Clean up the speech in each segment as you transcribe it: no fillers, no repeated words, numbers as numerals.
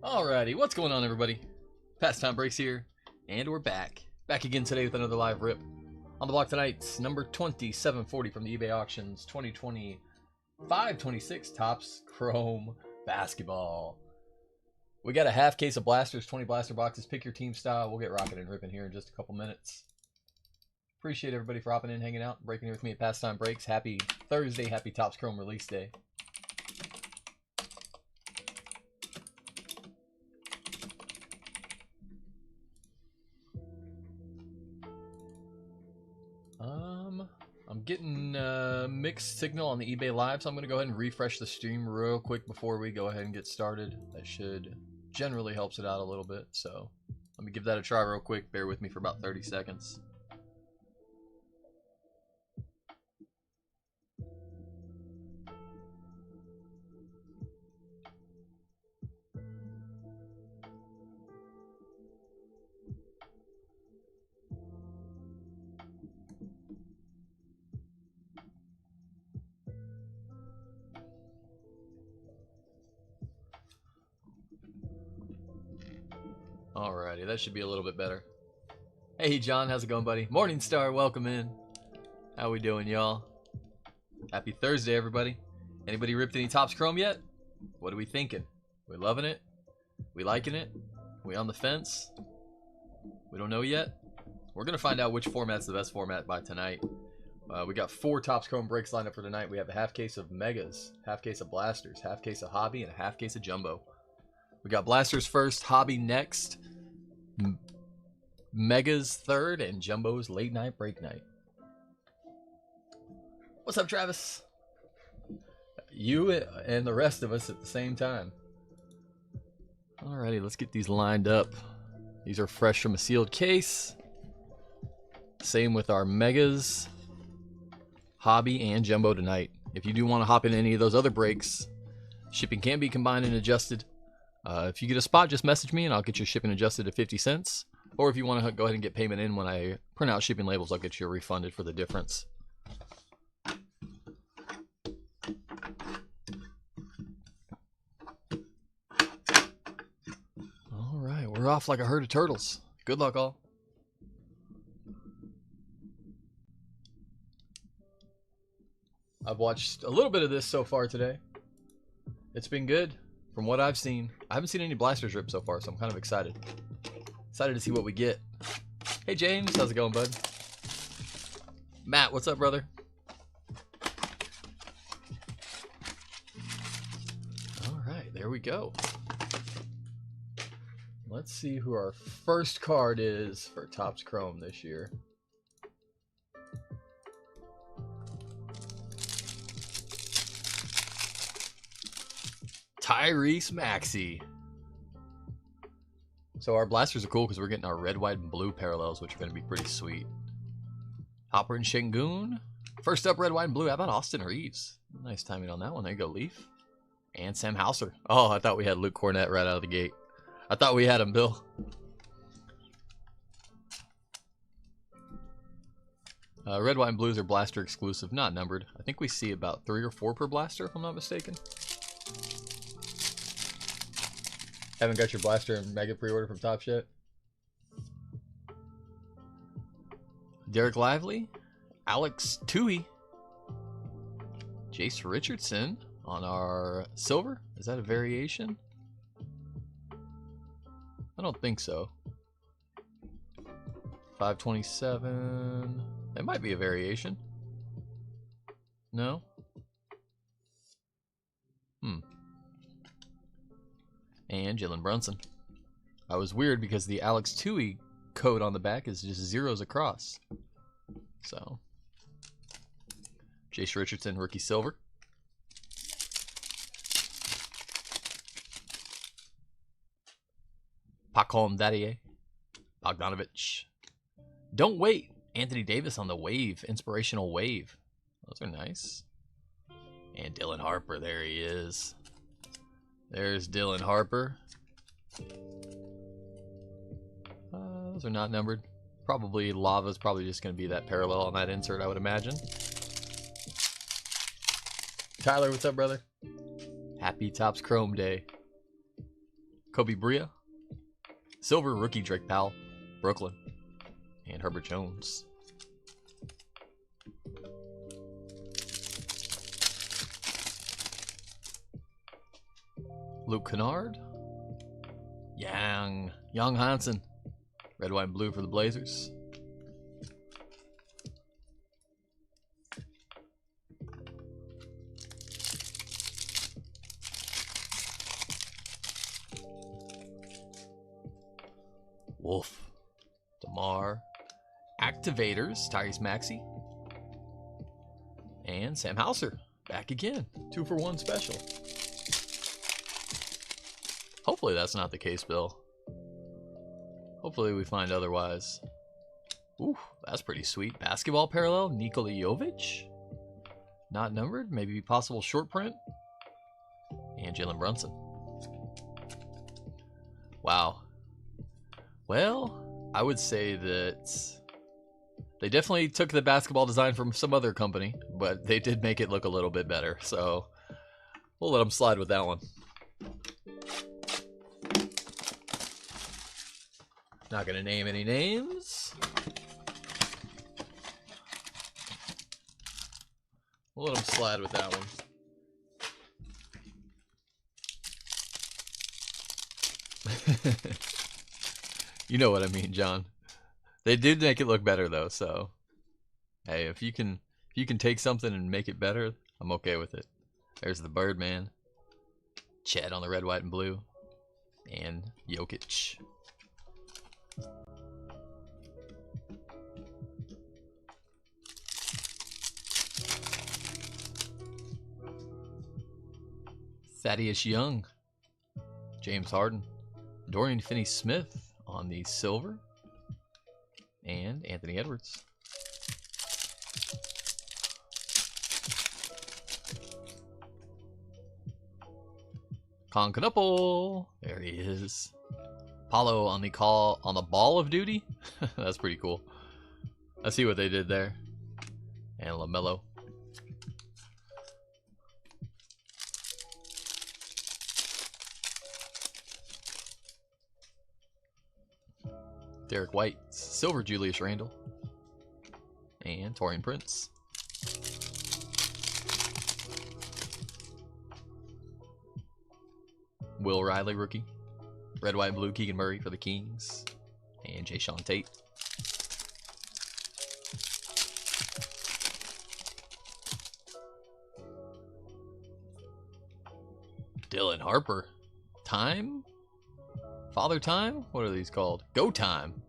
Alrighty, what's going on, everybody? Pastime Breaks here, and we're back. Back again today with another live rip. On the block tonight, number 2740 from the eBay auctions, 2025-26 Topps Chrome Basketball. We got a half case of blasters, 20 blaster boxes. Pick your team style. We'll get rocking and ripping here in just a couple minutes. Appreciate everybody for hopping in, hanging out, breaking here with me at Pastime Breaks. Happy Thursday, happy Topps Chrome release day. I'm getting mixed signal on the eBay Live, so I'm going to go ahead and refresh the stream real quick before we go ahead and get started. That should generally helps it out a little bit, so let me give that a try real quick. Bear with me for about 30 seconds. Alrighty, that should be a little bit better. Hey John, how's it going, buddy? Morning Star, welcome in. How we doing, y'all? Happy Thursday, everybody. Anybody ripped any Topps Chrome yet? What are we thinking? We loving it? We liking it? We on the fence? We don't know yet? We're gonna find out which format's the best format by tonight. We got 4 Topps Chrome breaks lined up for tonight. We have a half case of Megas, half case of Blasters, half case of Hobby, and a half case of Jumbo. We got Blasters first, Hobby next, Megas third, and Jumbo's late night break night. What's up, Travis? You and the rest of us at the same time. Alrighty, let's get these lined up. These are fresh from a sealed case. Same with our Megas, Hobby, and Jumbo tonight. If you do want to hop in any of those other breaks, shipping can be combined and adjusted. If you get a spot, just message me and I'll get your shipping adjusted to 50 cents. Or if you want to go ahead and get payment in when I print out shipping labels, I'll get you refunded for the difference. Alright, we're off like a herd of turtles. Good luck, all. I've watched a little bit of this so far today. It's been good. From what I've seen, I haven't seen any blasters rip so far, so I'm kind of excited. Excited to see what we get. Hey James, how's it going, bud? Matt, what's up, brother? Alright, there we go. Let's see who our first card is for Topps Chrome this year. Tyrese Maxey. So our blasters are cool because we're getting our red, white, and blue parallels, which are going to be pretty sweet. Hopper and Şengün. First up, red, white, and blue. How about Austin Reeves? Nice timing on that one. There you go, Leaf. And Sam Hauser. Oh, I thought we had Luke Cornett right out of the gate. I thought we had him, Bill. Red, white, and blues are blaster exclusive, not numbered. I think we see about 3 or 4 per blaster, if I'm not mistaken. Haven't got your blaster and mega pre-order from Topps yet. Derek Lively, Alex Tui, Jace Richardson on our silver. Is that a variation? I don't think so. 527. That might be a variation. No? And Jalen Brunson. I was weird because the Alex Tui code on the back is just zeros across. So, Jace Richardson, rookie silver. Pacom Dadie, Bogdanovich. Don't wait. Anthony Davis on the wave, inspirational wave. Those are nice. And Dylan Harper, there he is. There's Dylan Harper. Those are not numbered. Probably Lava's probably just going to be that parallel on that insert, I would imagine. Tyler, what's up, brother? Happy Topps Chrome Day. Kobe Bria. Silver rookie Drake Powell, Brooklyn. And Herbert Jones. Luke Kennard. Young Hansen. Red, white, and blue for the Blazers. Wolf. DeMar. Activators. Tyrese Maxey. And Sam Hauser. Back again. 2-for-1 special. Hopefully that's not the case, Bill. Hopefully we find otherwise. Ooh, that's pretty sweet. Basketball parallel. Nikola Jovic. Not numbered. Maybe possible short print. And Jalen Brunson. Wow. Well, I would say that they definitely took the basketball design from some other company, but they did make it look a little bit better. So we'll let them slide with that one. Not going to name any names. We'll let them slide with that one. You know what I mean, John. They did make it look better though, so hey, if you can take something and make it better, I'm okay with it. There's the Birdman. Chet on the red, white, and blue. And Jokic. Thaddeus Young. James Harden. Dorian Finney-Smith on the silver. And Anthony Edwards. Concanople. There he is. Paulo on the ball of duty. That's pretty cool. I see what they did there. And LaMelo. Derek White, silver Julius Randle, and Taurean Prince. Will Riley, rookie. Red, white, and blue, Keegan Murray for the Kings, and Jayshawn Tate. Dylan Harper. Time? Father Time? What are these called? Go Time.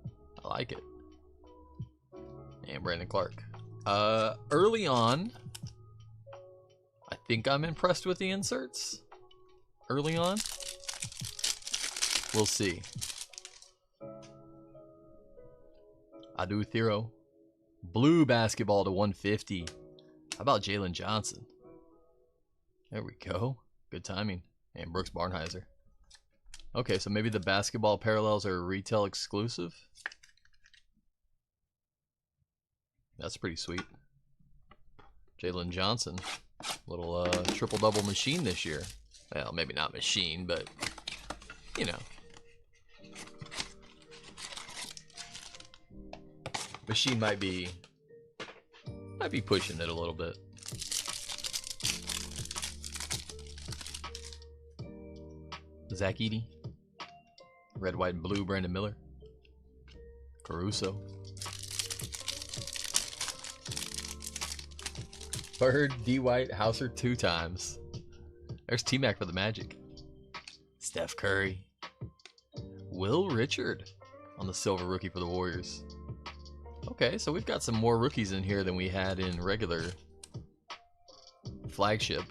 I like it. And Brandon Clark. Early on, I think I'm impressed with the inserts. Early on. We'll see. Adu Thero. Blue basketball to 150. How about Jalen Johnson? There we go. Good timing. And Brooks Barnheiser. Okay, so maybe the basketball parallels are retail exclusive. That's pretty sweet. Jalen Johnson. Little triple-double machine this year. Well, maybe not machine, but, you know. Machine might be pushing it a little bit. Zach Edey. Red, white, and blue, Brandon Miller. Caruso. Bird, D. White, Hauser 2 times. There's T-Mac for the Magic. Steph Curry. Will Richard on the silver rookie for the Warriors. Okay, so we've got some more rookies in here than we had in regular flagship.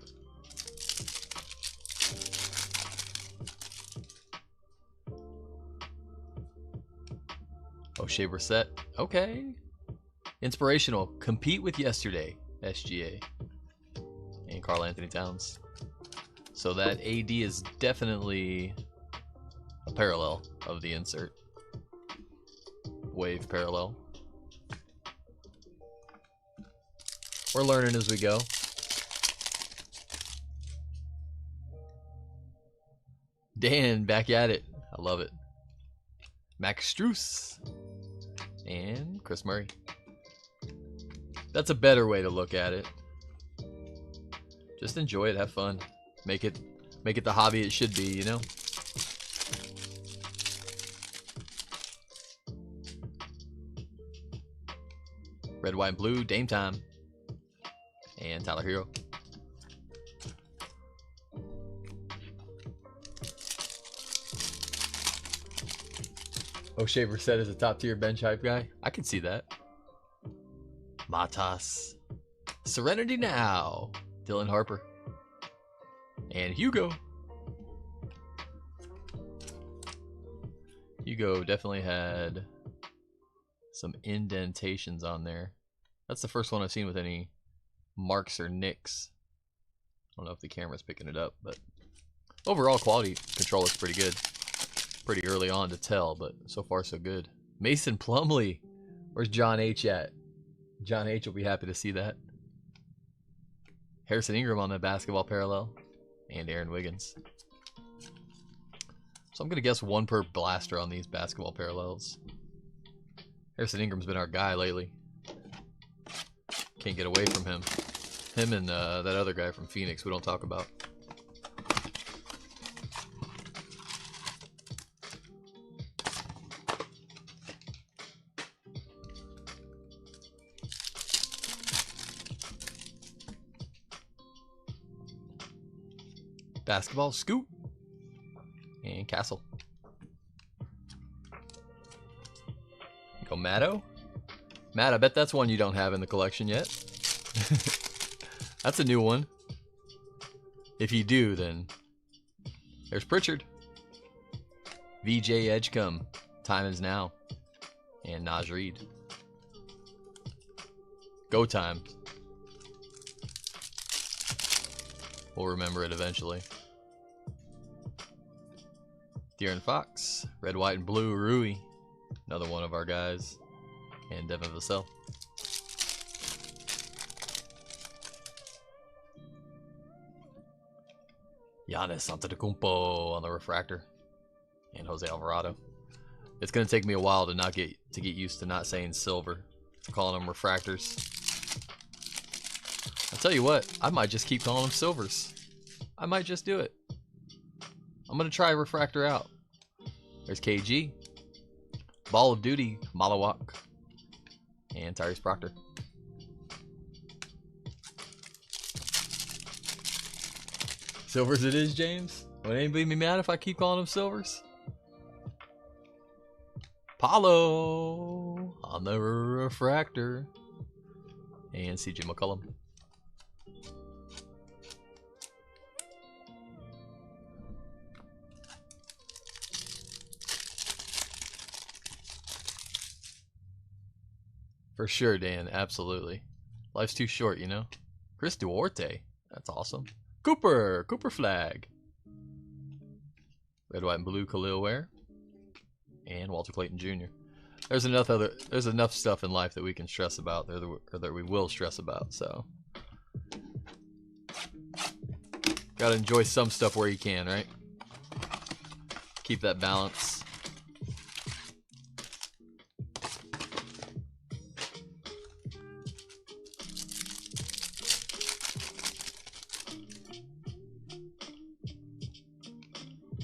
O'Shea Brissett. Okay. Inspirational. Compete with yesterday. SGA. And Karl Anthony Towns. So that AD is definitely a parallel of the insert. Wave parallel. We're learning as we go. Dan, back at it. I love it. Max Strus and Chris Murray. That's a better way to look at it. Just enjoy it, have fun. Make it the hobby it should be, you know? Red, white, and blue, Dame Time. And Tyler Hero. O'Shea Brissett is a top tier bench hype guy. I can see that. Matas. Serenity Now. Dylan Harper. And Hugo. Hugo definitely had some indentations on there. That's the first one I've seen with any marks or nicks. I don't know if the camera's picking it up, but overall quality control looks pretty good. Pretty early on to tell, but so far so good. Mason Plumlee. Where's John H at? John H will be happy to see that. Harrison Ingram on the basketball parallel. And Aaron Wiggins. So I'm going to guess one per blaster on these basketball parallels. Harrison Ingram's been our guy lately. Can't get away from him. Him and that other guy from Phoenix we don't talk about. Basketball, Scoot, and Castle. Go Matto. Matt, I bet that's one you don't have in the collection yet. That's a new one. If you do, then there's Pritchard. VJ Edgecombe. Time is now. And Naj Reed. Go time. We'll remember it eventually. De'Aaron Fox, red, white, and blue, Rui, another one of our guys, and Devin Vassell. Giannis Antetokounmpo on the refractor, and Jose Alvarado. It's gonna take me a while to get used to not saying silver, to calling them refractors. I'll tell you what, I might just keep calling them silvers. I might just do it. I'm going to try refractor out. There's KG. Ball of Duty, Malawak. And Tyrese Proctor. Silvers it is, James. Would anybody be mad if I keep calling them silvers? Paulo on the refractor. And CJ McCollum. For sure, Dan. Absolutely. Life's too short, you know? Chris Duarte. That's awesome. Cooper Flag. Red, white, and blue Khalil Ware. And Walter Clayton Jr. There's enough stuff in life that we can stress about, or that we will stress about, so. Gotta enjoy some stuff where you can, right? Keep that balance.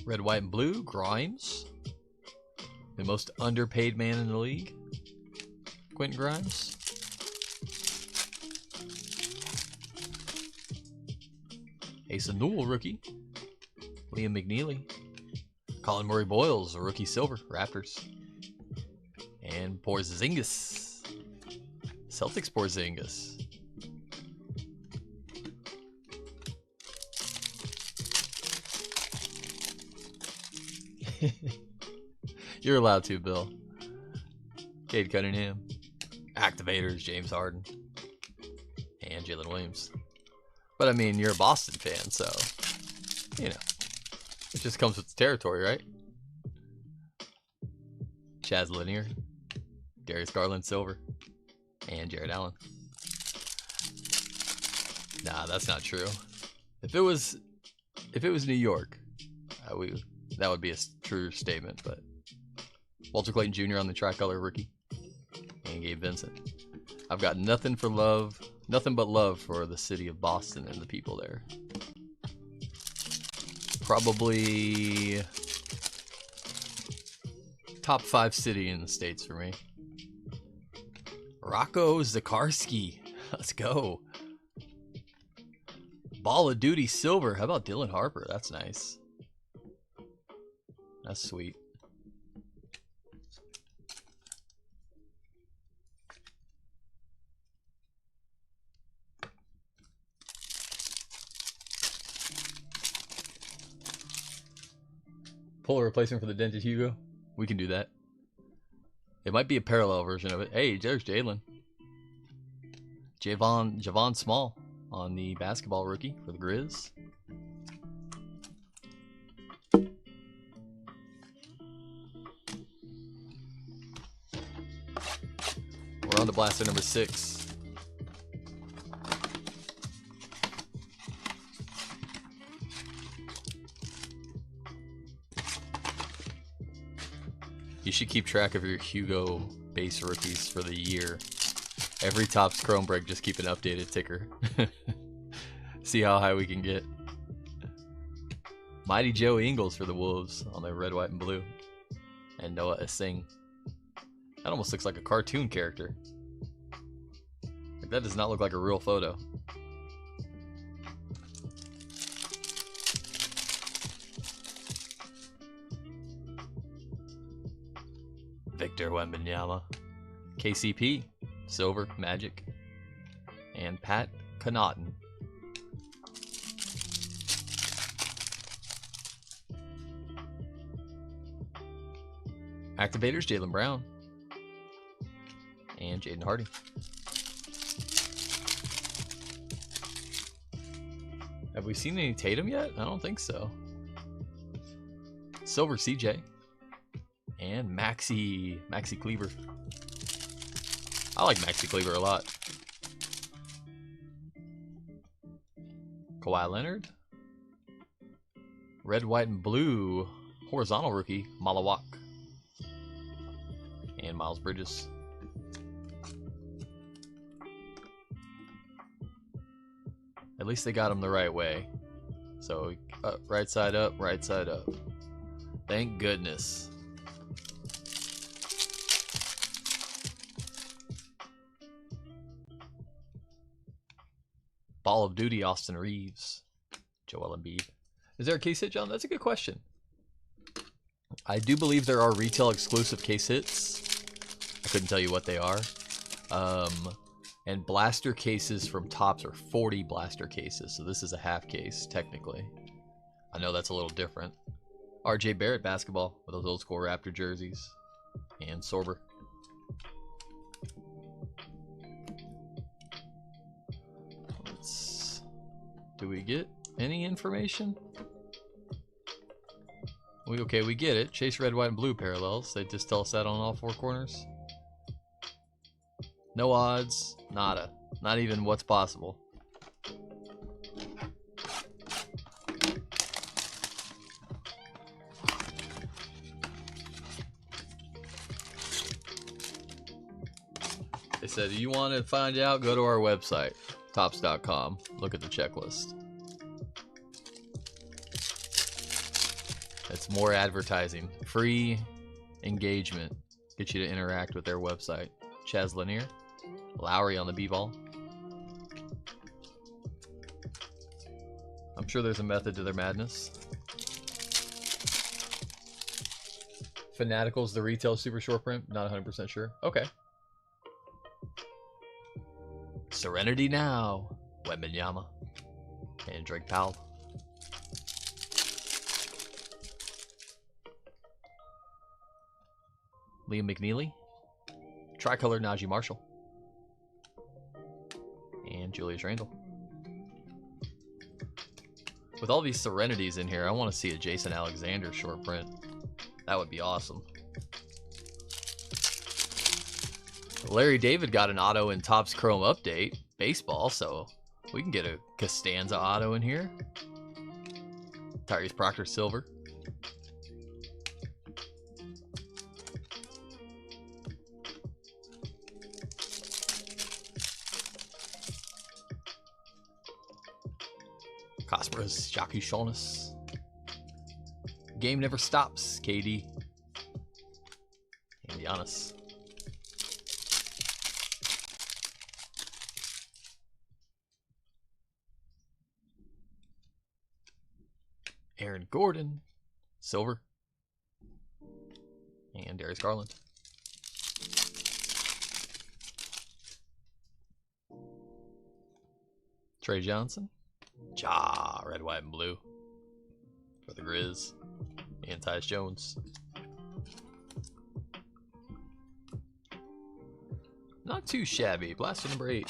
Red, white, and blue, Grimes. The most underpaid man in the league, Quentin Grimes. Asa Newell, rookie. Liam McNeely. Colin Murray Boyles, a rookie silver, Raptors. And Porzingis. Celtics Porzingis. You're allowed to, Bill. Cade Cunningham. Activators, James Harden. And Jalen Williams. But I mean, you're a Boston fan, so, you know, it just comes with the territory, right? Chaz Lanier. Darius Garland Silver. And Jared Allen. Nah, that's not true. If it was New York, That would be a true statement, but Walter Clayton Jr. on the tricolor rookie. And Gabe Vincent. I've got nothing but love for the city of Boston and the people there. Probably top 5 city in the States for me. Rocco Zakarski. Let's go. Ball of Duty silver. How about Dylan Harper? That's nice. That's sweet. Pull a replacement for the dented Hugo. We can do that. It might be a parallel version of it. Hey, there's Jalen. Javon Small on the basketball rookie for the Grizz. We're on to blaster number 6. You should keep track of your Hugo base rookies for the year. Every Topps Chrome break, just keep an updated ticker. See how high we can get. Mighty Joe Ingles for the Wolves on their red, white, and blue. And Noah Asing. That almost looks like a cartoon character. Like, that does not look like a real photo. Victor Wembanyama. KCP. Silver, Magic. And Pat Connaughton. Activators, Jaylen Brown. And Jaden Hardy. Have we seen any Tatum yet? I don't think so. Silver, CJ. And Maxi Kleber. I like Maxi Kleber a lot. Kawhi Leonard. Red, white, and blue. Horizontal rookie, Malawak. And Miles Bridges. At least they got him the right way. So, right side up, right side up. Thank goodness. Ball of Duty, Austin Reeves. Joel Embiid. Is there a case hit, John? That's a good question. I do believe there are retail exclusive case hits. I couldn't tell you what they are. And blaster cases from Topps are 40 blaster cases. So this is a half case, technically. I know that's a little different. RJ Barrett basketball with those old school Raptor jerseys. And Sorber. Do we get any information? Okay, we get it. Chase red, white, and blue parallels. They just tell us that on all 4 corners. No odds, nada. Not even what's possible. They said, you want to find out? Go to our website. Topps.com. Look at the checklist. It's more advertising. Free engagement. Get you to interact with their website. Chaz Lanier. Lowry on the B-ball. I'm sure there's a method to their madness. Fanatical's the retail super short print. Not 100% sure. Okay. Serenity now. Wembanyama. And Drake Powell. Liam McNeely. Tricolor Najee Marshall. And Julius Randle. With all these Serenities in here, I want to see a Jason Alexander short print. That would be awesome. Larry David got an auto in Topps Chrome Update baseball, so we can get a Costanza auto in here. Tyrese Proctor silver. Prosperous, Jacques Jonas. Game never stops, KD. And Giannis. Aaron Gordon, silver. And Darius Garland. Trey Johnson. Ja, red, white, and blue. For the Grizz. And Tyus Jones. Not too shabby. Blaster number 8.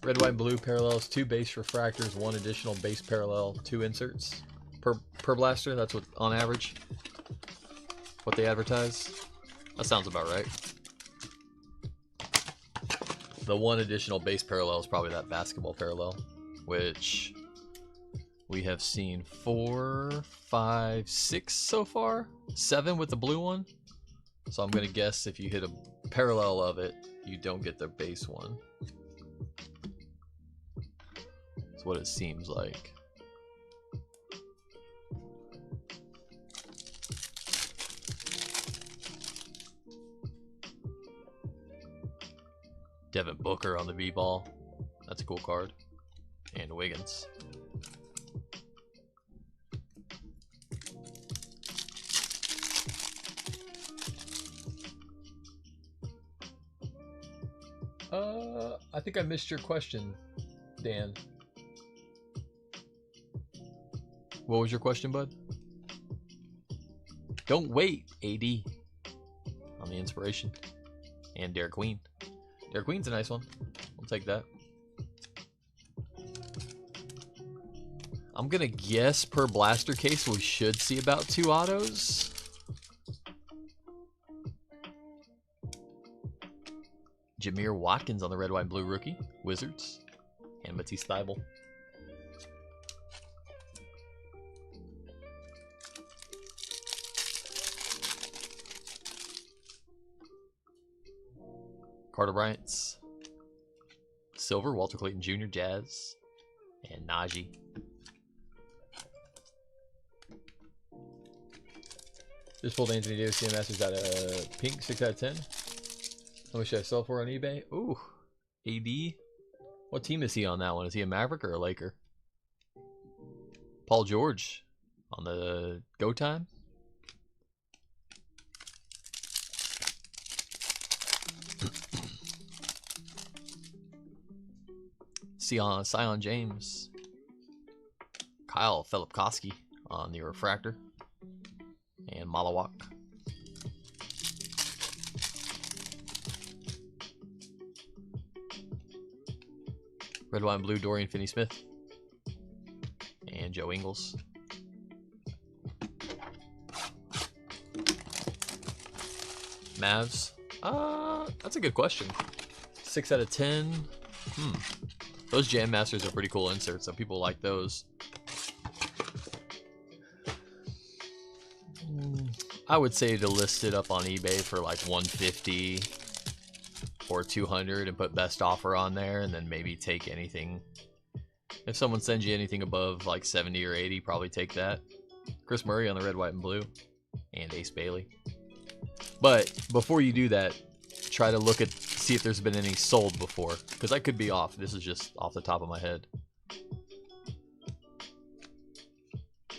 Red, white, and blue parallels, 2 base refractors, 1 additional base parallel, 2 inserts per blaster. That's what, on average, what they advertise. That sounds about right. The 1 additional base parallel is probably that basketball parallel, which we have seen 4, 5, 6 so far. 7 with the blue one. So I'm going to guess if you hit a parallel of it, you don't get the base one. That's what it seems like. Devin Booker on the B-ball. That's a cool card. And Wiggins. I think I missed your question, Dan. What was your question, bud? Don't wait, AD. On the inspiration. And Derek Queen. Derek Queen's a nice one. I'll take that. I'm gonna guess per blaster case we should see about 2 autos. Jameer Watkins on the red, white, and blue rookie. Wizards. And Matisse Thybulle. Carter Bryant's. Silver, Walter Clayton Jr., Jazz. And Najee. Just pulled Anthony Davis CM Masters out of pink, 6 out of 10. How much should I sell for on eBay? Ooh, AD. What team is he on that one? Is he a Maverick or a Laker? Paul George on the go time. Sion James. Kyle Filipkowski on the refractor. And Malawak. Red, white, and blue Dorian Finney-Smith. And Joe Ingles. Mavs. That's a good question. 6 out of 10. Those Jam Masters are pretty cool inserts, so people like those. I would say to list it up on eBay for like 150 or 200 and put best offer on there, and then maybe take anything. If someone sends you anything above like 70 or 80, probably take that. Chris Murray on the red, white, and blue, and Ace Bailey. But before you do that, try to look at, see if there's been any sold before, because I could be off. This is just off the top of my head.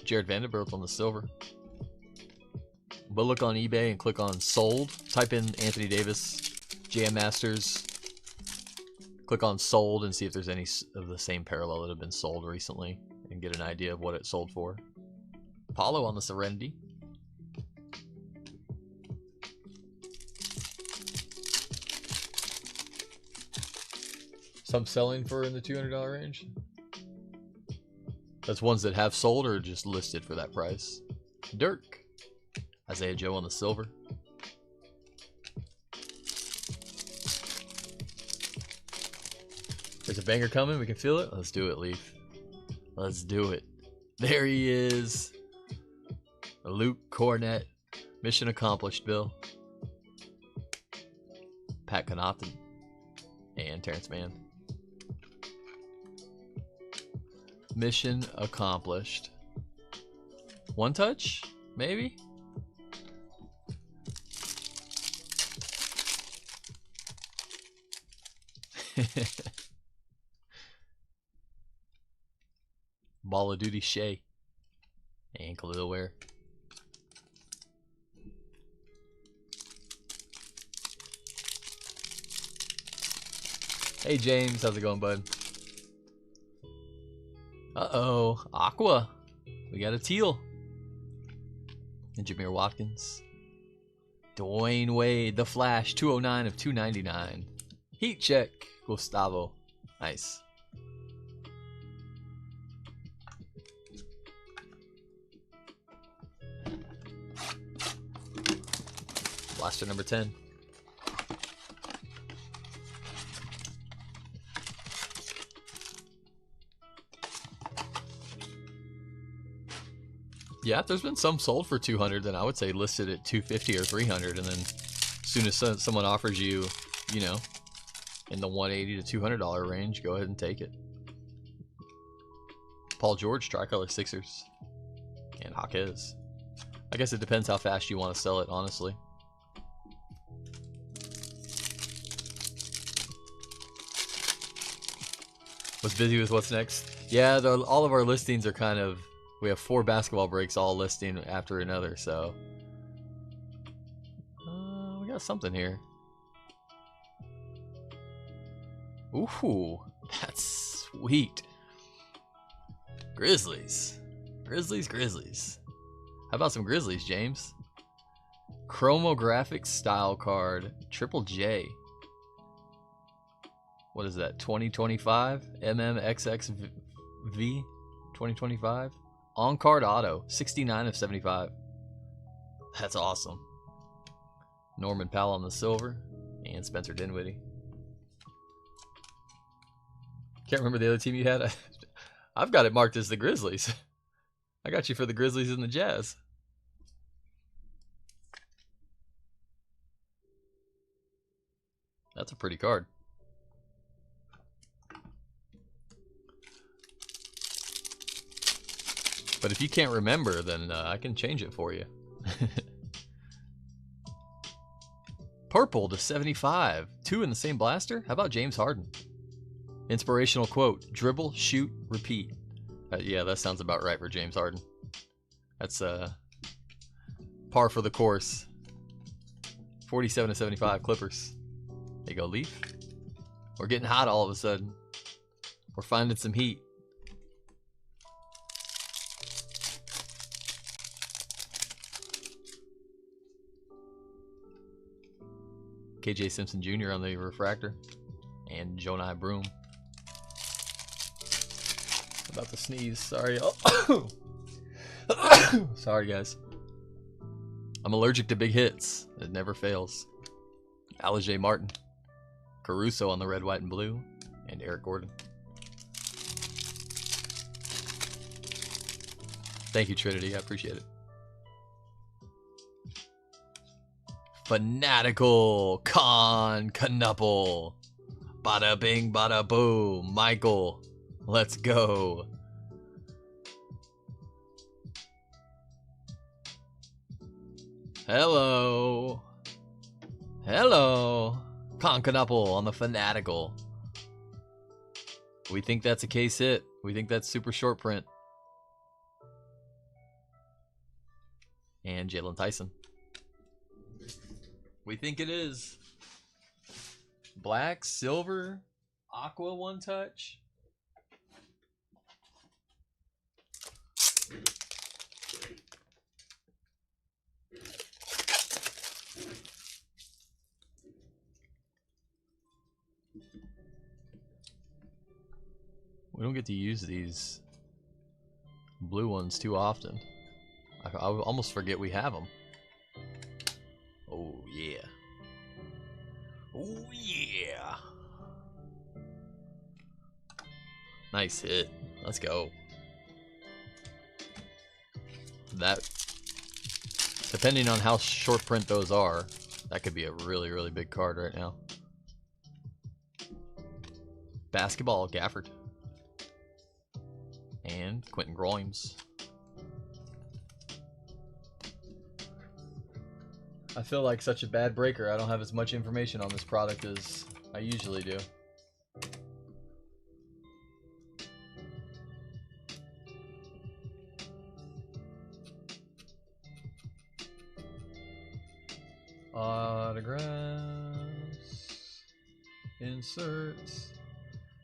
Jared Vanderbilt on the silver. But look on eBay and click on sold. Type in Anthony Davis, Jam Masters. Click on sold and see if there's any of the same parallel that have been sold recently and get an idea of what it sold for. Paulo on the Serenity. Some selling for in the $200 range. That's ones that have sold or just listed for that price. Dirk. Isaiah Joe on the silver. There's a banger coming. We can feel it. Let's do it, Leaf. Let's do it. There he is. Luke Cornett. Mission accomplished, Bill. Pat Connaughton. And Terrence Mann. Mission accomplished. One touch? Maybe? Ball of Duty Shea. And Khalil Ware. Hey James, how's it going, bud? Uh-oh, Aqua. We got a teal. And Jameer Watkins. Dwayne Wade, the Flash, 209 of 299. Heat check, Gustavo. Nice. Blaster number 10. Yeah, if there's been some sold for 200, then I would say listed at 250 or 300, and then as soon as someone offers you, you know, in the 180 to $200 range, go ahead and take it. Paul George, tricolor Sixers, and Jaquez. I guess it depends how fast you want to sell it, honestly. Was busy with what's next? Yeah, all of our listings are kind of. We have 4 basketball breaks all listing after another, so we got something here. Ooh, that's sweet. Grizzlies. Grizzlies. How about some Grizzlies, James? Chromographic style card, Triple J. What is that, 2025? MMXXV 2025? On-card auto, 69 of 75. That's awesome. Norman Powell on the silver, and Spencer Dinwiddie. Can't remember the other team you had. I've got it marked as the Grizzlies. I got you for the Grizzlies and the Jazz. That's a pretty card. But if you can't remember, then I can change it for you. Purple to 75. 2 in the same blaster? How about James Harden? Inspirational quote. Dribble, shoot, repeat. Yeah, that sounds about right for James Harden. That's par for the course. 47 to 75 Clippers. There you go, Leaf. We're getting hot all of a sudden. We're finding some heat. KJ Simpson Jr. on the refractor. And Jonai Broom. About to sneeze. Sorry. Oh. Sorry, guys. I'm allergic to big hits. It never fails. Alijay Martin. Caruso on the red, white, and blue. And Eric Gordon. Thank you, Trinity. I appreciate it. Fanatical Knuppel. Bada bing, bada boom. Michael, let's go. Hello. Knuppel on the Fanatical. We think that's a case hit. We think that's super short print. And Jalen Tyson. We think it is. Black, silver, aqua one touch. We don't get to use these blue ones too often. I almost forget we have them. Oh yeah. Oh yeah. Nice hit. Let's go. That, depending on how short print those are, that could be a really, really big card right now. Basketball, Gafford. and Quentin Grimes. I feel like such a bad breaker. I don't have as much information on this product as I usually do. Autographs, inserts,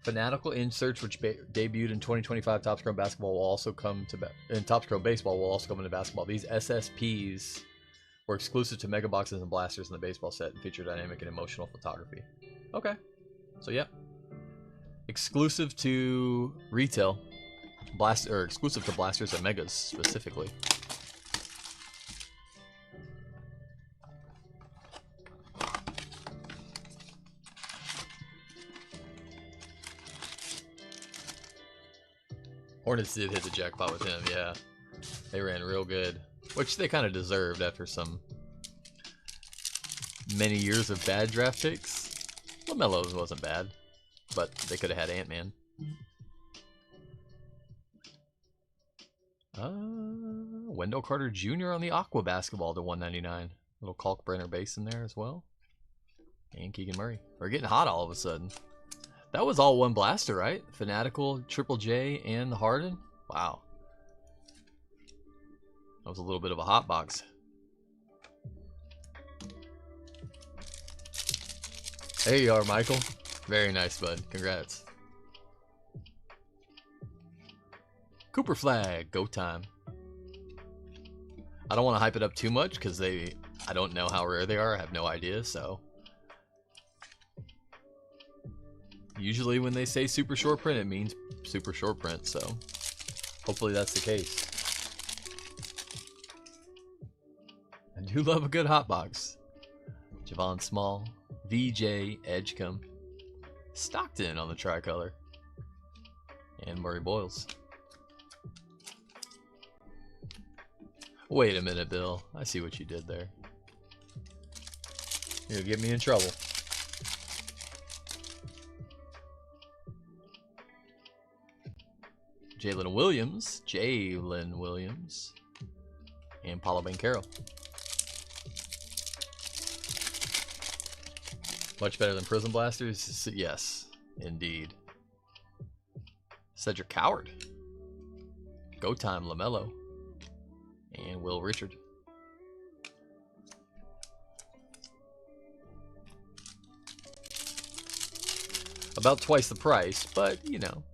fanatical inserts, which debuted in 2025 Topps Chrome Basketball, will also come to and Topps Chrome Baseball will also come into basketball. These SSPs were exclusive to mega boxes and blasters in the baseball set and feature dynamic and emotional photography. Okay, so yeah, exclusive to retail, exclusive to blasters and megas specifically. Hornets did hit the jackpot with him, yeah. They ran real good, which they kind of deserved after some many years of bad draft picks. LaMelo's wasn't bad, but they could have had Ant-Man. Wendell Carter Jr. on the Aqua Basketball to 199. Little Kalkbrenner base in there as well. And Keegan Murray. We're getting hot all of a sudden. That was all one blaster, right? Fanatical, Triple J, and the Harden? Wow. That was a little bit of a hot box. There you are, Michael. Very nice, bud. Congrats. Cooper Flag, go time. I don't want to hype it up too much because I don't know how rare they are. I have no idea, so. Usually when they say super short print, it means super short print, so hopefully that's the case. I do love a good hotbox. Javon Small, VJ Edgecombe, Stockton on the tricolor, and Murray Boyles. Wait a minute, Bill. I see what you did there. You're gonna get me in trouble. Jalen Williams, and Paulo Banchero. Much better than Prism Blasters? Yes, indeed. Cedric Coward, Go Time LaMelo, and Will Richard. About twice the price, but you know.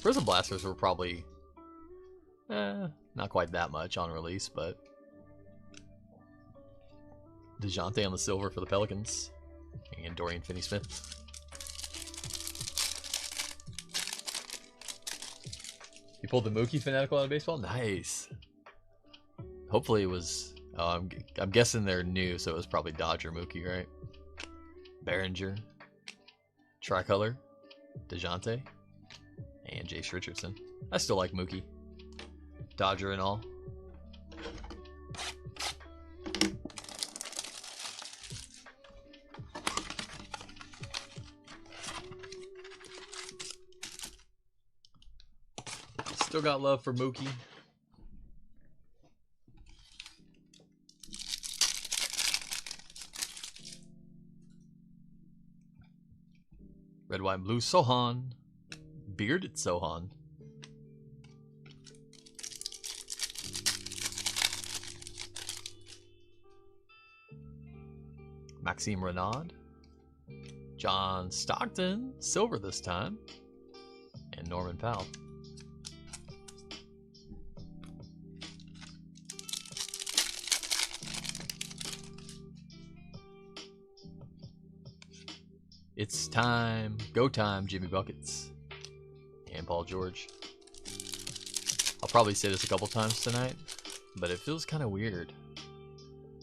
Prism Blasters were probably not quite that much on release, but DeJounte on the silver for the Pelicans, and Dorian Finney-Smith. You pulled the Mookie Fanatical out of baseball? Nice. Hopefully it was, I'm guessing they're new, so it was probably Dodger Mookie, right? Behringer, Tricolor, DeJounte, and Jace Richardson. I still like Mookie. Dodger and all. Still got love for Mookie. Red, white, and blue Sohan. Bearded Sohan. Maxime Renaud. John Stockton, silver this time. And Norman Powell. It's time, go time, Jimmy Buckets. And Paul George. I'll probably say this a couple times tonight, but it feels kind of weird.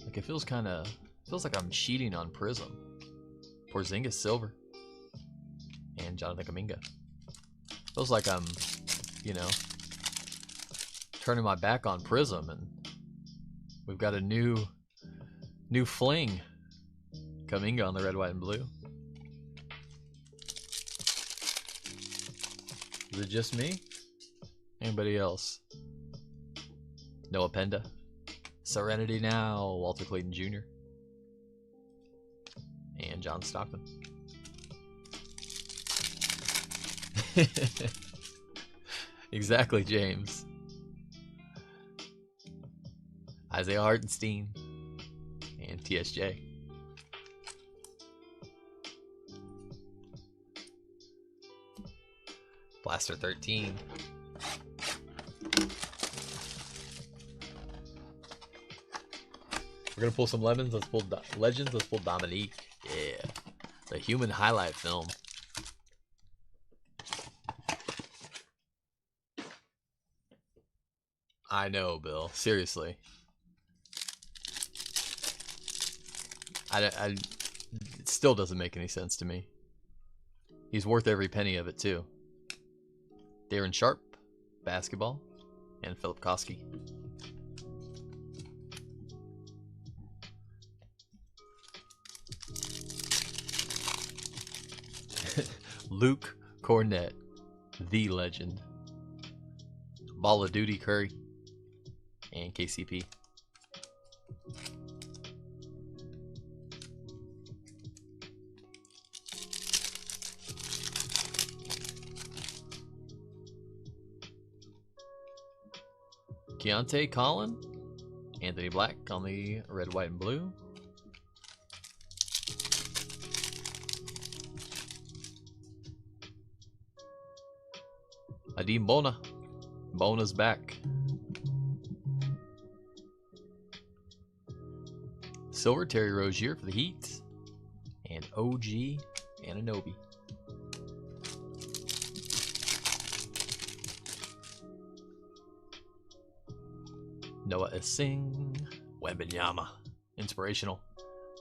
Like it feels like I'm cheating on Prism. Porzingis silver. And Jonathan Kuminga. Feels like I'm, you know, turning my back on Prism, and we've got a new fling. Kuminga on the red, white, and blue. Is it just me? Anybody else? Noah Penda. Serenity Now. Walter Clayton Jr. And John Stockton. Exactly, James. Isaiah Hartenstein. And TSJ. Blaster 13. We're gonna pull some lemons. Let's pull legends. Let's pull Dominique. Yeah, the human highlight film. I know, Bill. Seriously. It still doesn't make any sense to me. He's worth every penny of it too. Darren Sharp, basketball, and Philip Koski. Luke Cornett, the legend. Ball of Duty Curry, and KCP. Keontae Collin, Anthony Black on the red, white, and blue. Adim Bona. Bona's back. Silver Terry Rozier for the Heat. And OG Anunoby. Noah Essing. Wembanyama. Inspirational.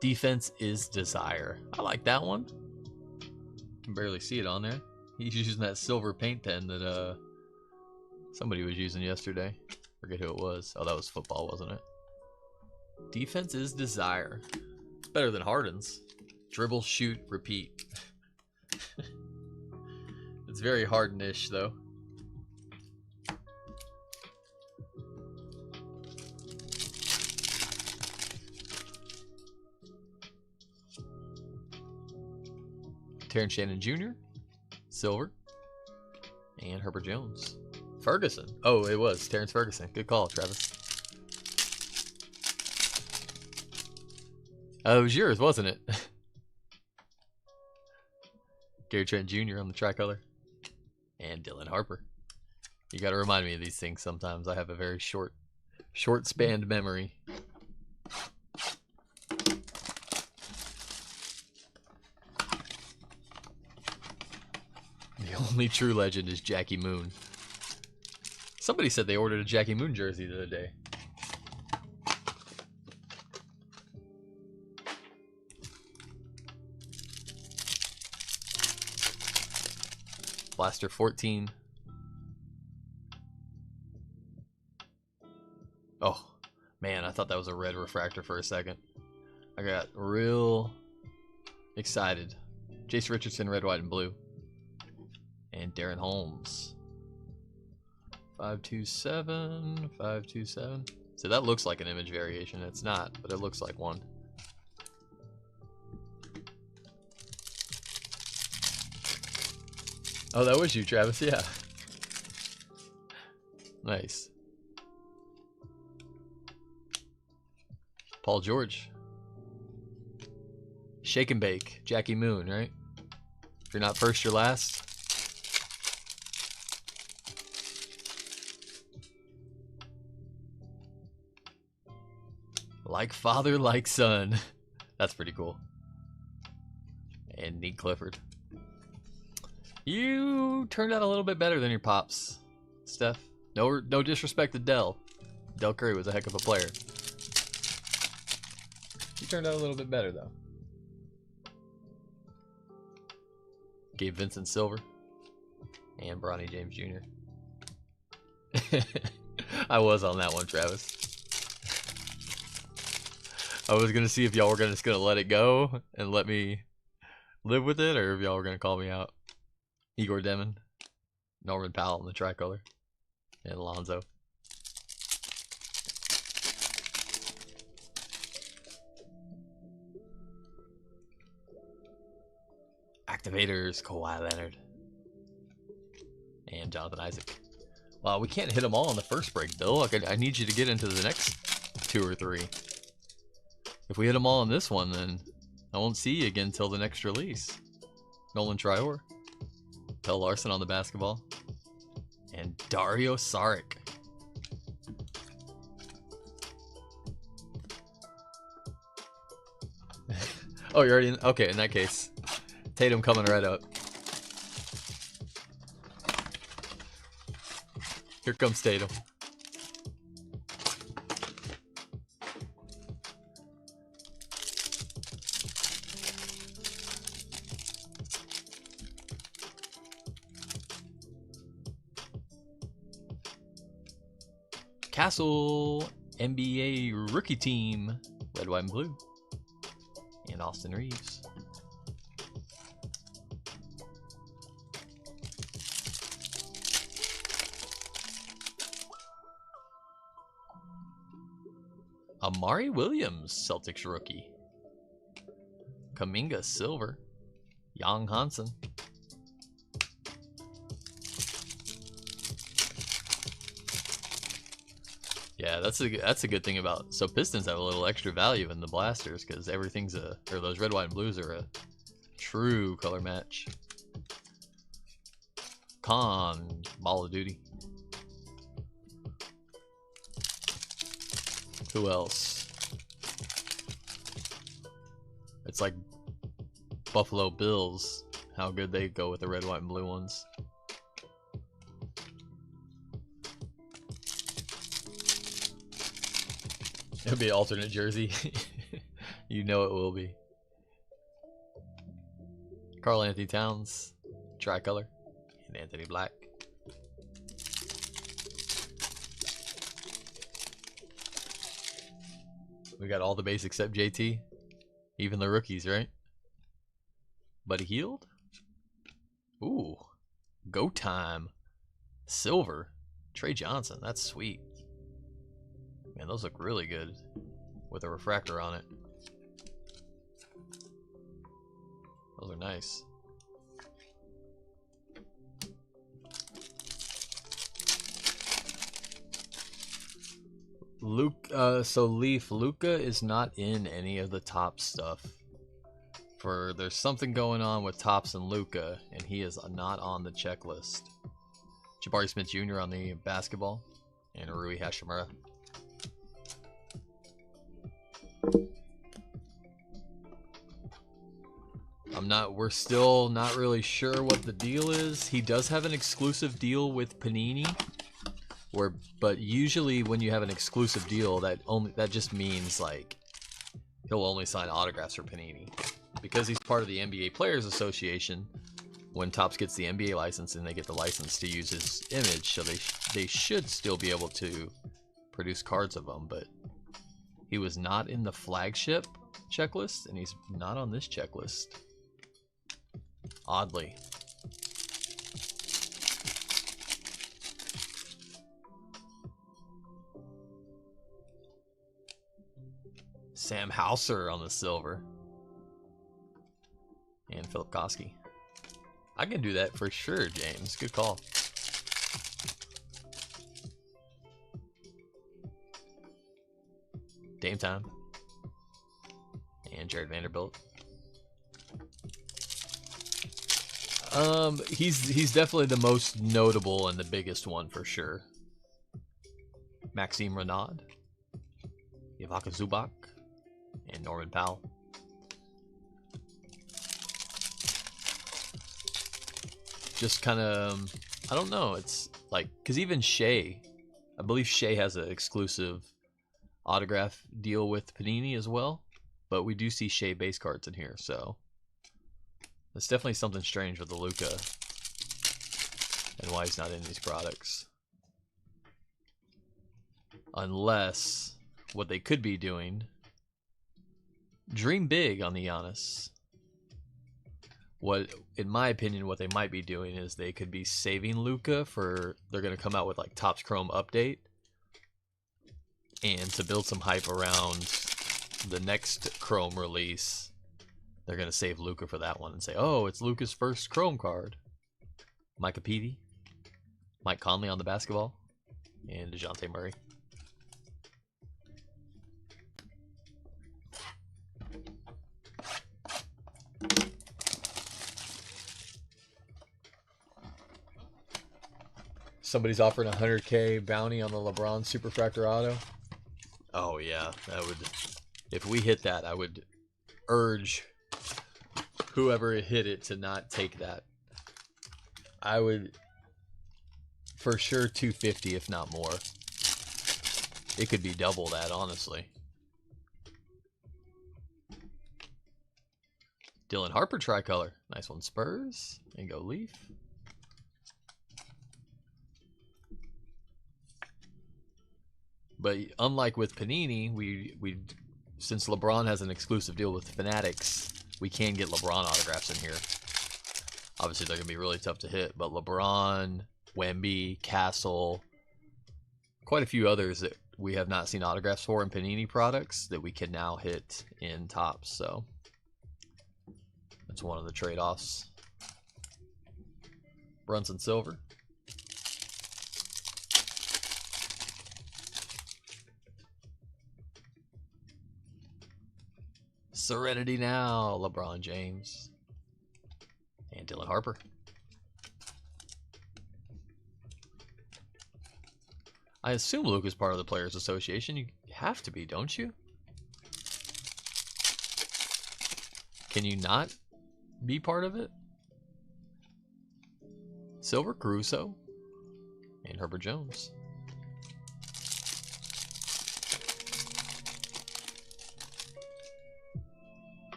Defense is desire. I like that one. Can barely see it on there. He's using that silver paint pen that somebody was using yesterday. Forget who it was. Oh, that was football, wasn't it? Defense is desire. It's better than Harden's. Dribble, shoot, repeat. It's very Harden-ish, though. Terrence Shannon Jr., silver, and Herbert Jones. Ferguson. Oh, it was Terrence Ferguson. Good call, Travis. Oh, it was yours, wasn't it? Gary Trent Jr. on the tricolor. And Dylan Harper. You gotta remind me of these things sometimes. I have a very short-spanned memory. The only true legend is Jackie Moon. Somebody said they ordered a Jackie Moon jersey the other day. Blaster 14. Oh, man, I thought that was a red refractor for a second. I got real excited. Jace Richardson, red, white, and blue. And Darren Holmes. 527, 527. So that looks like an image variation. It's not, but it looks like one. Oh, that was you, Travis. Yeah. Nice. Paul George. Shake and bake. Jackie Moon, right? If you're not first, you're last. Like father, like son. That's pretty cool. And Nate Clifford. You turned out a little bit better than your pops, Steph. No disrespect to Del. Del Curry was a heck of a player. You turned out a little bit better, though. Gabe Vincent Silver. And Bronny James Jr. I was on that one, Travis. I was going to see if y'all were just going to let it go and let me live with it, or if y'all were going to call me out. Igor Demon. Norman Powell in the tricolor. And Alonzo. Activators, Kawhi Leonard. And Jonathan Isaac. Wow, we can't hit them all on the first break, Bill. Like, I need you to get into the next 2 or 3. If we hit them all on this one, then I won't see you again until the next release. Nolan Trior. Pell Larson on the basketball. And Dario Saric. Oh, you're already in? Okay, in that case. Tatum coming right up. Here comes Tatum. Castle NBA rookie team. Red, white, and blue. And Austin Reeves. Amari Williams, Celtics rookie. Kuminga silver. Young Hansen. Yeah, that's a good thing about. So Pistons have a little extra value in the blasters because everything's or those red, white, and blues are a true color match. Con Ball of Duty. Who else? It's like Buffalo Bills. How good they go with the red, white, and blue ones. It'll be an alternate jersey. You know it will be. Karl Anthony Towns, tricolor, and Anthony Black. We got all the base except JT. Even the rookies, right? Buddy Hield. Ooh. Go time. Silver. Trey Johnson. That's sweet. Man, those look really good with a refractor on it. Those are nice. So Leaf, Luka is not in any of the top stuff. There's something going on with Topps and Luka, and he is not on the checklist. Jabari Smith Jr. on the basketball, and Rui Hashimura. We're still not really sure what the deal is. He does have an exclusive deal with Panini, but usually when you have an exclusive deal, that just means like he'll only sign autographs for Panini. Because he's part of the NBA Players Association, when Topps gets the NBA license and they get the license to use his image, so they should still be able to produce cards of him, but he was not in the flagship checklist, and he's not on this checklist. Oddly. Sam Hauser on the silver. And Philip Koski. I can do that for sure, James. Good call. Dame Time. And Jared Vanderbilt. He's definitely the most notable and the biggest one for sure. Maxime Renaud. Ivica Zubac. And Norman Powell. Just kind of, I don't know, it's like, because even Shea, I believe Shea has an exclusive autograph deal with Panini as well, but we do see Shea base cards in here, so there's definitely something strange with the Luka and why he's not in these products. Unless what they could be doing, dream big on the Giannis. What, in my opinion, what they might be doing is they could be saving Luka for, they're going to come out with like Topps Chrome update, and to build some hype around the next Chrome release, they're going to save Luka for that one and say, oh, it's Luka's first Chrome card. Micah Peavy, Mike Conley on the basketball, and DeJounte Murray. Somebody's offering a 100K bounty on the LeBron Superfractor Auto. Oh yeah, that would. If we hit that, I would urge whoever hit it to not take that. I would for sure 250, if not more. It could be double that, honestly. Dylan Harper tricolor, nice one. Spurs and go Leaf. But unlike with Panini, we since LeBron has an exclusive deal with Fanatics, we can get LeBron autographs in here. Obviously, they're going to be really tough to hit, but LeBron, Wemby, Castle, quite a few others that we have not seen autographs for in Panini products that we can now hit in Topps. So that's one of the trade-offs. Brunson Silver. Serenity now, LeBron James. And Dylan Harper. I assume Luke is part of the Players Association. You have to be, don't you? Can you not be part of it? Silver, Caruso, and Herbert Jones.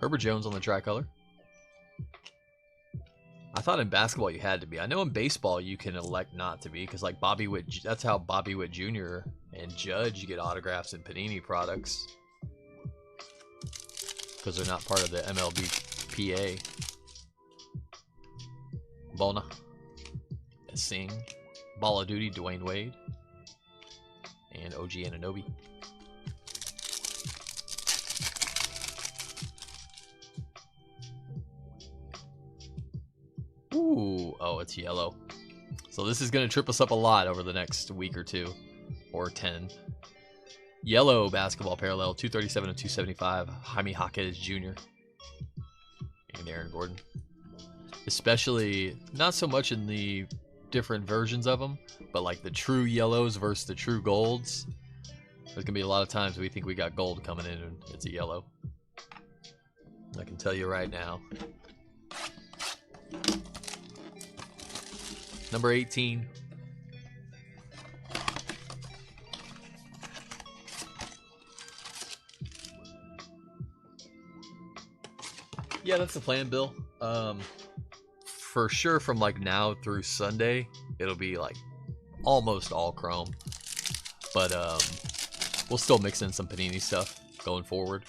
Herbert Jones on the tricolor. I thought in basketball you had to be. I know in baseball you can elect not to be, because like Bobby Witt, that's how Bobby Witt Jr. and Judge get autographs in Panini products, because they're not part of the MLBPA. Bona, Singh, Ball of Duty, Dwayne Wade, and OG Anunoby. Ooh, oh, it's yellow. So this is going to trip us up a lot over the next week or two, or 10. Yellow basketball parallel, 237 and 275. Jaime Jaquez Jr. and Aaron Gordon. Especially, not so much in the different versions of them, but like the true yellows versus the true golds. There's going to be a lot of times we think we got gold coming in and it's a yellow. I can tell you right now. Number 18. Yeah, that's the plan, Bill. For sure from like now through Sunday, it'll be like almost all Chrome. But we'll still mix in some Panini stuff going forward.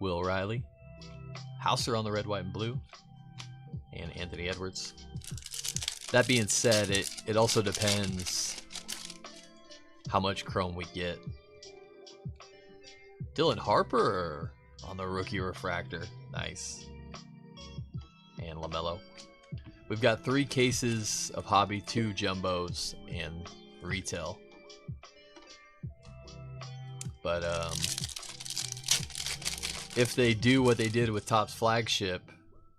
Will Riley. Hauser on the red, white, and blue. And Anthony Edwards. That being said, it also depends how much Chrome we get. Dylan Harper on the rookie refractor. Nice. And LaMelo. We've got 3 cases of hobby, 2 jumbos, and retail. But if they do what they did with Topps flagship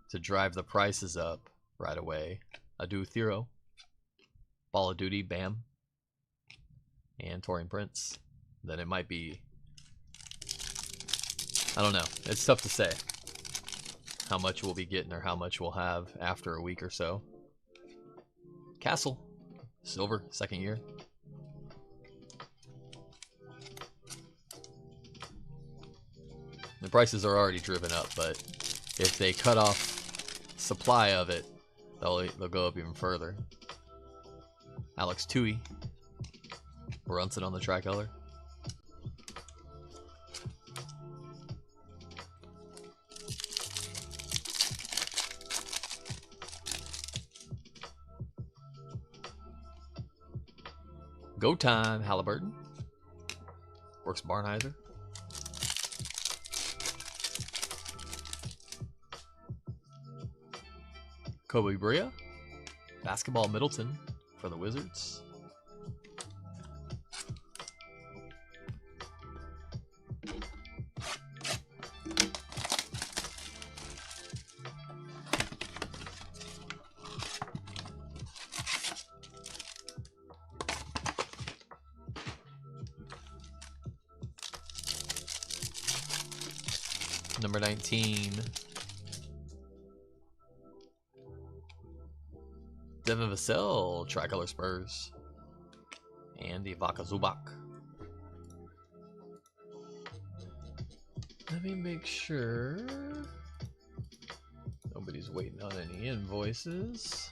to drive the prices up right away, Adu Thero, Ball of Duty, Bam, and Torian Prince, then it might be, I don't know, it's tough to say how much we'll be getting or how much we'll have after a week or so. Castle, silver, 2nd year. The prices are already driven up, but if they cut off supply of it, they'll go up even further. Alex Tui, Brunson on the tricolor. Go Time, Halliburton. Works Barnheiser. Kobe Bria. Basketball Middleton for the Wizards. Number 19. Devin Vassell, Tricolor Spurs. And Ivica Zubac. Let me make sure nobody's waiting on any invoices.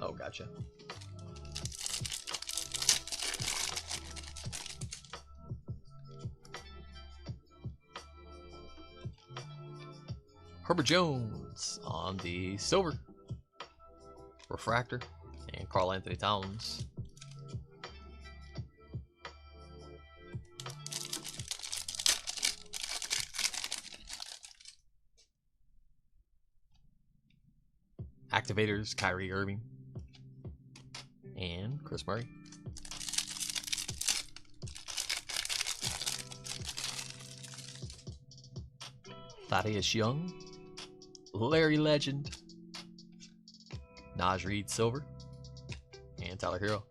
Oh, gotcha. Herbert Jones on the silver. Refractor. And Karl Anthony Towns. Activators, Kyrie Irving. And Chris Murray. Thaddeus Young. Larry Legend. Naj Reed Silver. And Tyler Hero.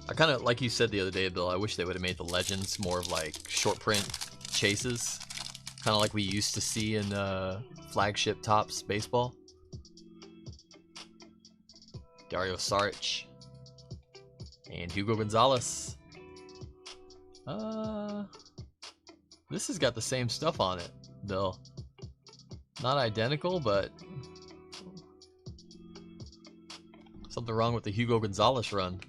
I kind of, like you said the other day, Bill, I wish they would have made the Legends more of like short print chases. Kind of like we used to see in flagship Topps baseball. Dario Saric. And Hugo Gonzalez. This has got the same stuff on it, Bill. Not identical, but something wrong with the Hugo Gonzalez run.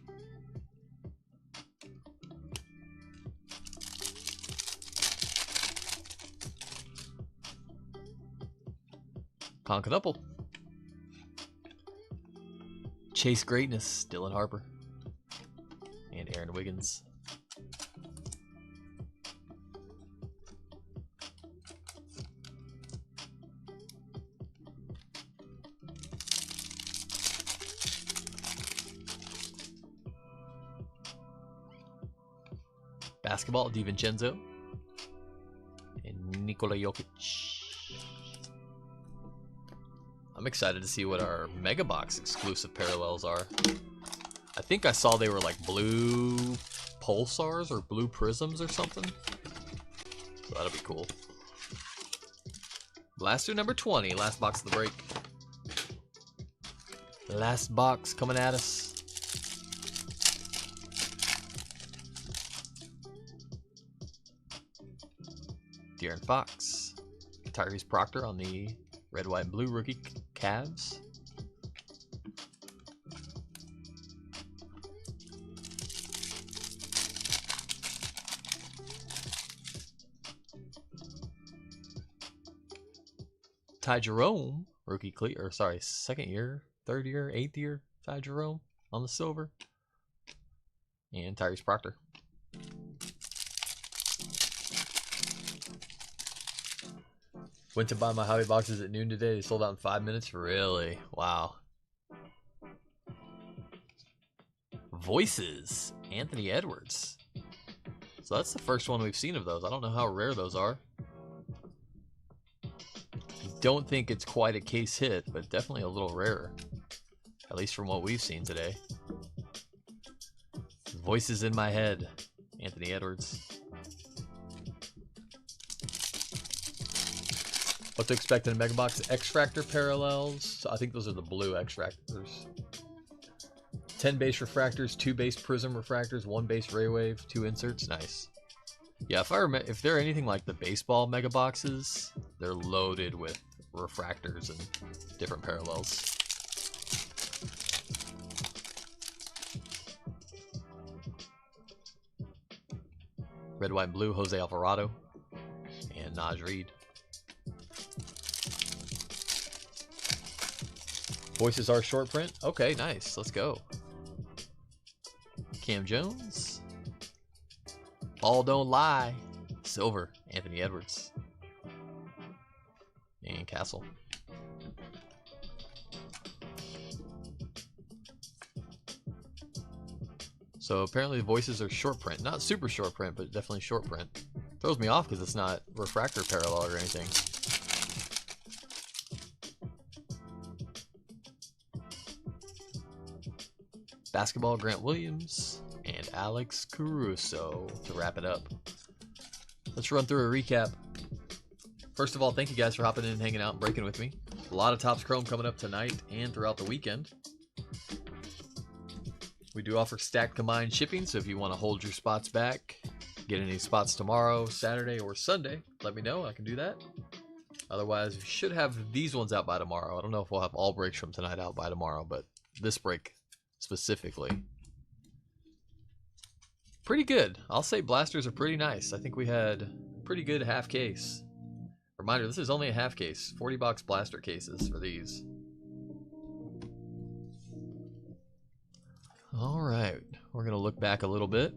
Concanupple. Chase Greatness, Dylan Harper. And Aaron Wiggins. Basketball, DiVincenzo. And Nikola Jokic. I'm excited to see what our Mega Box exclusive parallels are. I think I saw they were like blue pulsars or blue prisms or something. So that'll be cool. Blaster number 20, last box of the break. Last box coming at us. De'Aaron Fox. Tyrese Proctor on the red, white, and blue rookie Cavs. Ty Jerome, rookie second year, third year, 8th year, Ty Jerome on the silver. And Tyrese Proctor. Went to buy my hobby boxes at noon today. They sold out in 5 minutes. Really? Wow. Voices. Anthony Edwards. So that's the first one we've seen of those. I don't know how rare those are. Don't think it's quite a case hit, but definitely a little rarer. At least from what we've seen today. Voices in my head. Anthony Edwards. What to expect in a Mega Box? X-Fractor parallels. So I think those are the blue X-Fractors. 10 base refractors, 2 base prism refractors, 1 base ray wave, 2 inserts. Nice. Yeah, if they're anything like the baseball Mega Boxes, they're loaded with refractors and different parallels. Red, white, and blue, Jose Alvarado. And Naj Reed. Voices are short print. Okay, nice. Let's go. Cam Jones. Ball don't lie. Silver, Anthony Edwards. And Castle. So apparently the voices are short print. Not super short print, but definitely short print. Throws me off because it's not refractor parallel or anything. Basketball, Grant Williams and Alex Caruso to wrap it up. Let's run through a recap. First of all, thank you guys for hopping in and hanging out and breaking with me. A lot of Topps Chrome coming up tonight and throughout the weekend. We do offer stacked combined shipping, so if you want to hold your spots back, get any spots tomorrow, Saturday, or Sunday, let me know. I can do that. Otherwise, we should have these ones out by tomorrow. I don't know if we'll have all breaks from tonight out by tomorrow, but this break specifically, pretty good. I'll say blasters are pretty nice. I think we had pretty good half case. Reminder, this is only a half case. 40 box blaster cases for these. All right, we're gonna look back a little bit.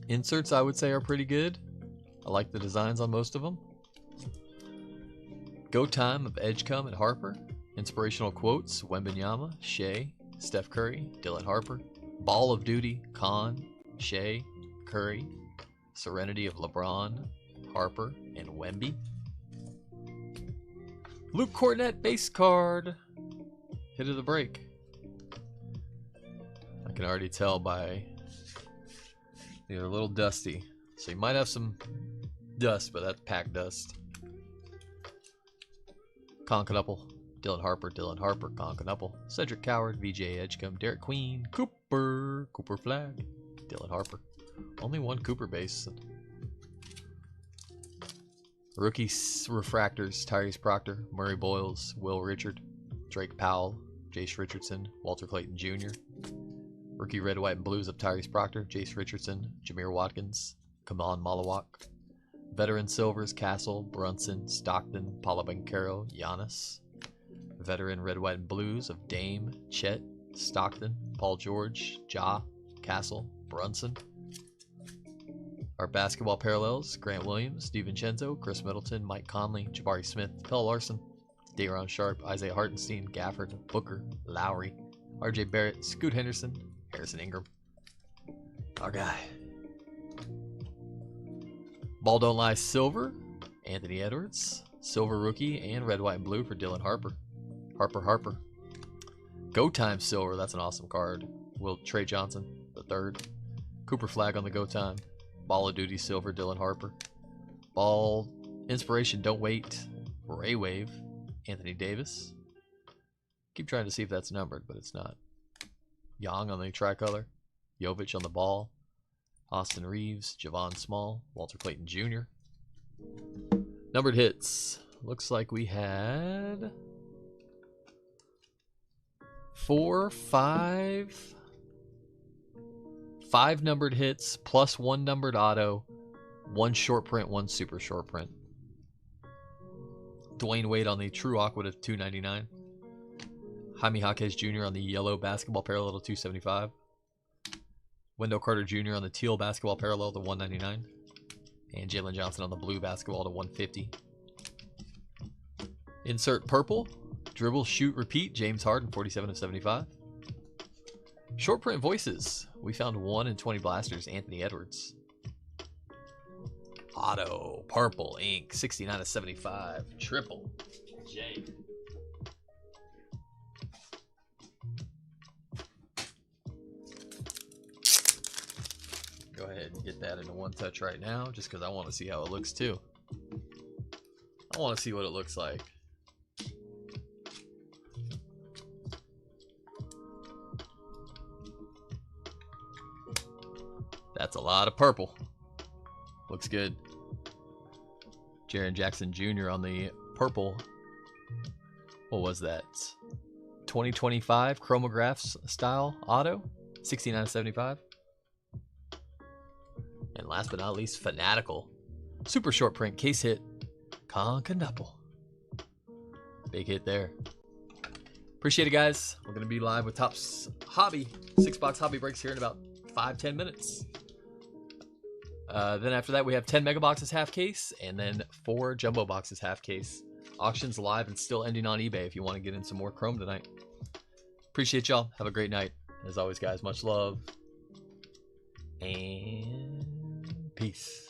Inserts, I would say, are pretty good. I like the designs on most of them. Go Time of Edgecombe and Harper. Inspirational quotes, Wembanyama, Shea, Steph Curry, Dylan Harper. Ball of Duty, Khan, Shea, Curry. Serenity of LeBron, Harper, and Wemby. Luke Kornet base card. Hit of the break. I can already tell by they're a little dusty. So you might have some dust, but that's pack dust. Concanuple, Dylan Harper, Concanuple, Cedric Coward, VJ Edgecombe, Derek Queen, Cooper Flag, Dylan Harper. Only one Cooper base. Rookie refractors, Tyrese Proctor, Murray Boyles, Will Richard, Drake Powell, Jace Richardson, Walter Clayton Jr. Rookie red, white, and blues of Tyrese Proctor, Jace Richardson, Jameer Watkins, Kaman Malawak. Veteran silvers, Castle, Brunson, Stockton, Paolo Banchero, Giannis. Veteran red, white, and blues of Dame, Chet, Stockton, Paul George, Ja, Castle, Brunson. Our basketball parallels, Grant Williams, DiVincenzo, Chris Middleton, Mike Conley, Jabari Smith, Pell Larson, Day'Ron Sharp, Isaiah Hartenstein, Gafford, Booker, Lowry, RJ Barrett, Scoot Henderson, Harrison Ingram. Our guy. Ball Don't Lie silver, Anthony Edwards. Silver rookie and red, white, and blue for Dylan Harper. Harper. Go Time silver, that's an awesome card. Trey Johnson, the third. Cooper Flag on the Go Time. Ball of Duty silver, Dylan Harper. Ball Inspiration Don't Wait, Ray Wave, Anthony Davis. Keep trying to see if that's numbered, but it's not. Young on the tricolor. Jovic on the ball. Austin Reeves, Javon Small, Walter Clayton Jr. Numbered hits. Looks like we had 5 numbered hits plus 1 numbered auto, 1 short print, 1 super short print. Dwayne Wade on the True Aqua to 299. Jaime Jaquez Jr. on the yellow basketball parallel to 275. Wendell Carter Jr. on the teal basketball parallel to 199. And Jalen Johnson on the blue basketball to 150. Insert purple. Dribble, shoot, repeat. James Harden, 47 of 75. Short print voices. We found 1 in 20 blasters. Anthony Edwards. Auto, purple, ink, 69 of 75. Triple J. Go ahead and get that into one touch right now, just because I want to see how it looks too. I want to see what it looks like. That's a lot of purple. Looks good. Jaren Jackson Jr. on the purple. What was that? 2025 chromographs style auto, $69.75. And last but not least, Fanatical. Super short print, case hit, Concanapple. Big hit there. Appreciate it, guys. We're going to be live with Topps Hobby, 6-box hobby breaks here in about 5-10 minutes. Then after that, we have 10 mega boxes half case, and then 4 jumbo boxes half case. Auctions live and still ending on eBay if you want to get in some more chrome tonight. Appreciate y'all. Have a great night. As always, guys, much love. And peace.